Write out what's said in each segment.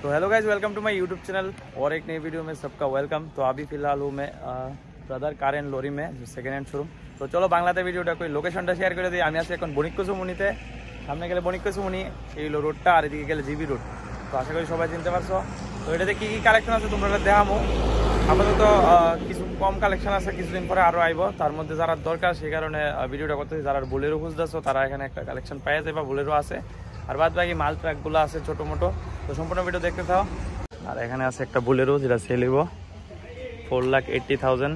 तो hello guys, welcome to my YouTube channel और एक नई वीडियो में सबका वेलकम। तो अभी फिलहाल हूँ मैं ब्रादार कार एंड लोरी में, जो सेकेंड हैंड शोरूम। तो चलो बांग्लाते वीडियोटा कोई लोकेशनটা শেয়ার করে দিই। আমি আছি এখন বণিককুসুমুনিতে। সামনে গেলে বণিককুসুমুনি, এই হলো রোডটা, আর এদিকে গেলে জিবি রোড। তো আশা করি সবাই চিনতে পারছো। তো এটাতে কী কী কালেকশন আছে তোমরা দেখামো। আপাতত কিছু কম কালেকশন আছে, কিছুদিন পরে আরও আইব। তার মধ্যে যারা দরকার সেই কারণে ভিডিওটা করতেছি। যারা বোলেরো খুঁজতেছো তারা এখানে একটা কালেকশন পাওয়া যাবে, বোলেরো আছে। আর বাদ বাকি মাল ট্রাকগুলো আছে ছোটো মোটো। তো সম্পূর্ণ ভিডিও দেখতে থাও। আর এখানে আছে একটা বোলেরো যেটা সেল হইব 4,80,000।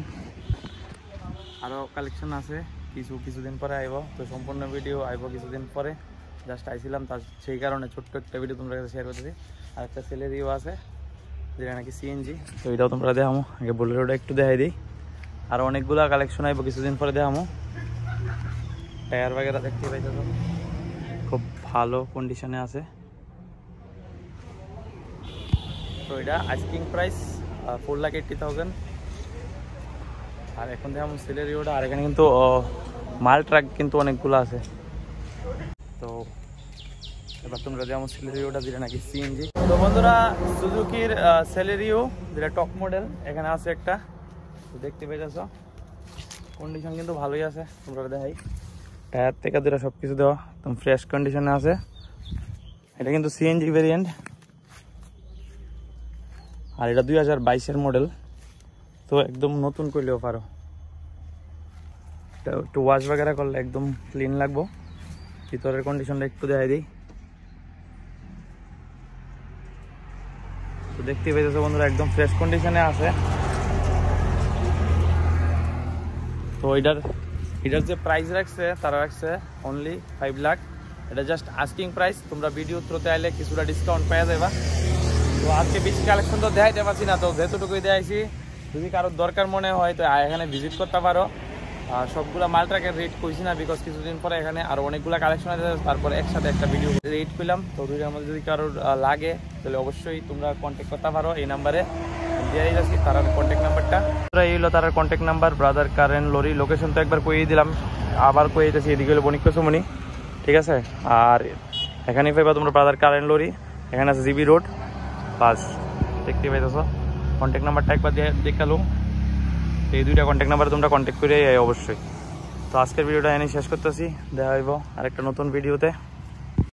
আরও কালেকশন আছে, কিছুদিন পরে আইব। তো সম্পূর্ণ ভিডিও আইব কিছুদিন পরে। জাস্ট আইছিলাম, তার সেই কারণে ছোট্ট একটা ভিডিও তোমরা কাছে শেয়ার করতেছি। আর একটা সেলেরিও আছে যেটা নাকি সিএনজি। তো এটাও তোমরা দেখামো। আগে বোলেরোটা একটু দেখাই দিই। আর অনেকগুলো কালেকশন আইব কিছুদিন পরে দেখামো। টায়ার বাগেরা দেখতে পাইছো, খুব ভালো কন্ডিশনে আছে। তো এটা আস্কিং প্রাইস 4,80,000। আর এখন যেমন সেলেরিওটা, আর এখানে কিন্তু মাল ট্রাক কিন্তু অনেকগুলো আছে। তো এবার তোমরা যেমন সেলেরিওটা যেটা নাকি সিএনজি। তো বন্ধুরা, সুজুকির সেলেরিও যেটা টপ মডেল এখানে আছে একটা। তো দেখতে পেয়েছ, কন্ডিশন কিন্তু ভালোই আছে। তোমরা দেখাই, টায়ার থেকে দুটা সব কিছু দেওয়া একদম ফ্রেশ কন্ডিশনে আছে। এটা কিন্তু সিএনজি ভেরিয়েন্ট, আর এটা 2022-এর মডেল। তো একদম নতুন করলেও পারো। এটা একটু ওয়াশ বাগেরা করলে একদম ক্লিন লাগবো। ভিতরের কন্ডিশনটা একটু দেখাই দিই। তো দেখতে পেয়েছো বন্ধুরা, একদম ফ্রেশ কন্ডিশনে আছে। তো এটার যে প্রাইস রাখছে তারা রাখছে অনলি 5 লাখ। এটা জাস্ট আস্কিং প্রাইস। তোমরা ভিডিও থ্রুতে আইলে কিছুটা ডিসকাউন্ট পাওয়া যাবে। তো আজকে বেশি কালেকশন তো দেখাইতে পারছি না, তো যেতটুকুই দেখাইছি। যদি কারোর দরকার মনে হয় তো এখানে ভিজিট করতে পারো। আর সবগুলো মাল ট্রাকের রেট কইছি না, বিকজ কিছুদিন পরে এখানে আরও অনেকগুলো কালেকশন আছে। তারপরে একসাথে একটা ভিডিও রেট পেলাম। তো দুইটার মধ্যে যদি কারোর লাগে তাহলে অবশ্যই তোমরা কন্ট্যাক্ট করতে পারো। এই নাম্বারে দিয়ে যাচ্ছি তার কন্ট্যাক্ট নাম্বারটা। এই হলো তার contact number, brother car and lorry. Location তো একবার কইয়ে দিলাম, আবার কইয়ে দিতেছি। এদিকে হলো বণিককুসুমুনি, ঠিক আছে। আর এখানে পাইবা তোমরা ব্রাদার কার এন্ড লোরি। এখানে আছে জিবি রোড বাস, দেখতে পাইতেছো। কন্ট্যাক্ট নাম্বারটা একবার দেখালো। এই দুইটা কন্ট্যাক্ট নাম্বারে তোমরা কন্ট্যাক্ট করে অবশ্যই। তো আজকের ভিডিওটা এনে শেষ করতেছি। দেখা হইব আরেকটা নতুন ভিডিওতে।